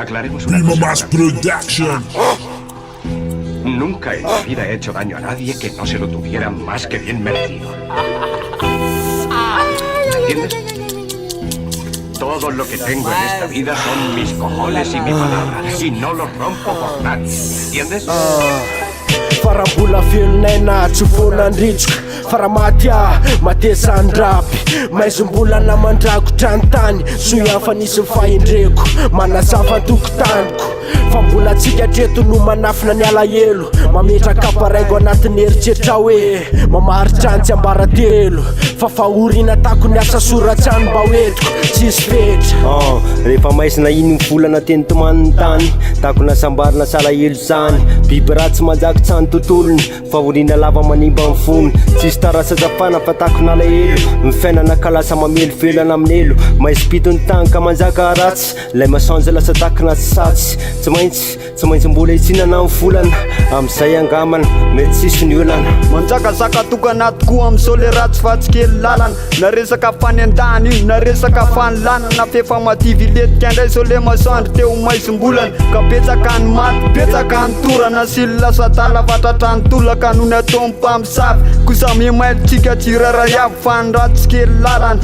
Aclaremos una Prima cosa. Más Production. Nunca en la vida he hecho daño a nadie que no se lo tuviera más que bien merecido. ¿Entiendes? Todo lo que tengo en esta vida son mis cojones y mi palabra. Y no los rompo por nadie. ¿Entiendes? Farambola velon'aina tsy vonandritroka faramatya mateza andrapy maizom-bolana mandrakotra ny tany soy hafa nisy fahendreko manazava antokotaniko fa mbola tsika treto no manafina ny alahelo mametraka aparaingo anatin'ny heritreritra hoe mamaritra ny tsy ambaratelo fa fahoriana tako ny asa soratrany mba hoetiko tsisy fetra rehefa maizina iny volana teny tomaniny tany tako nasambarina salahelo zany biby ratsy manjako tsany tontolony fahoriana lava manimba ny fony tsisy tarasazafana fa tako nalahelo mifainana kalasa mamelovelona amin'ny elo maizipito ny tany ka manjaka ratsy lay masanjy lasa takona satsy tsy maintsy mbola hitsinana ny volana amin'izay angamana mety tsisy ny olana manjakazaka tokana tokoa amin'izao le ratsy fa tsy kely lalana na resaka fanendahana io na resaka fanilana na fefa mativy letika indray zao le masandry teo maizim-bolana ka betsaka ny maty betsaka ny torana sy lasatala fatratra ny tolaka noho ny atao mpamosavy kosa mimailitsika tsiraray avy fa ny ratsy kely lalana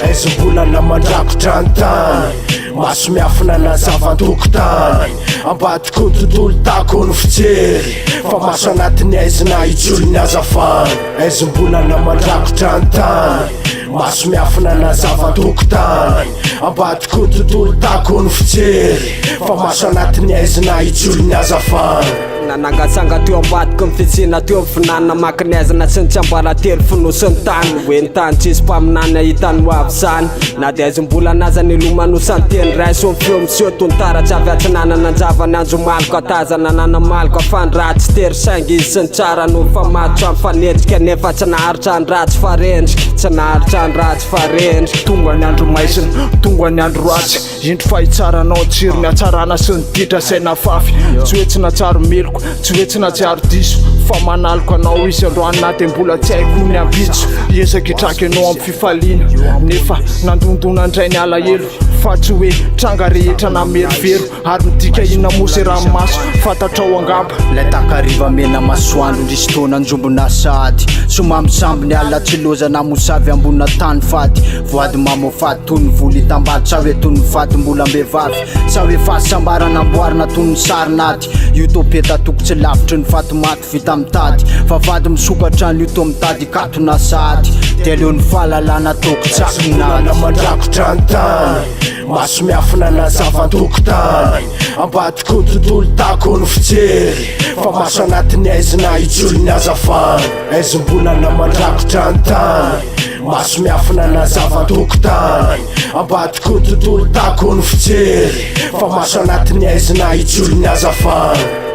aizom-bolana mandrakotra ny tany maso miafina na zavantokotany ambadiko ny tontolo tako ny fijery fa maso anatin'ny aizina ijolo ny azafana aizom-bolana mandrakotra ny tany maso miafina na zavantokotany ambadiko ny tontolo tako ny fijery fa maso anatin'ny aizina ijolo ny azafana nanangatsanga teo ambadiko ny fitsina teo finanana makinezana sy ny tsy ambaratelo finosiny tany hoe ny tany tsisy mpaminany ahitany ho avy zany na dia aizom-bola naza ny lomanosany teny ray so mifeo miseo tony taratra avy atsinanana anjavany andro maloko atazana nana maloko afandratsy tery saingy izy sy ny tsara no famatso amin'ny fanendrika nefa tsy naharitra ny ratsy farendrika tsy naharitra ny ratsy farendrika tonga ny andro maizina tonga ny andro ratsy indro fahitsaranao tsiry ny atsarana sy ny ditra saina fafy tsy hoe tsy natsaro meloko tsy hoe tsy natsiaro diso fa manaloko anao izy androany naty mbola tsy haiko ny ambitso ezaka hitraky anao amin'ny fifaliana nefa nandondona ndray ny alahelo fa tsy hoe tranga rehetra na merivero ary midika ina mosy ranomaso fantatrao angamba lay takariva mena masoandro ndrisy tona anjombona sady somambisamby ny ala tsy lozana mosavy ambonina tany fady voady mamofady toy ny voly hitambady sa hoe toy ny fady mbola mbevavy sa hoe fahasambarana amboarina toy ny sarinaty utopia tatoko tsy lavitry ny fatomaty vita mitady fa vady misokatra ny uto mitady katona sady dia leo ny fahalalana toko tsakinana mandrakotra ny tany maso miafina na zavantokotany ambadiko ny tontolo tako ny fijery fa maso anatin'ny aizina ijolo ny azafana aizom-bolana mandrakotra ny tany maso miafina na zavantokotany ambadiko ny tontolo tako ny fijery fa maso anatin'ny aizina ijolo ny azafana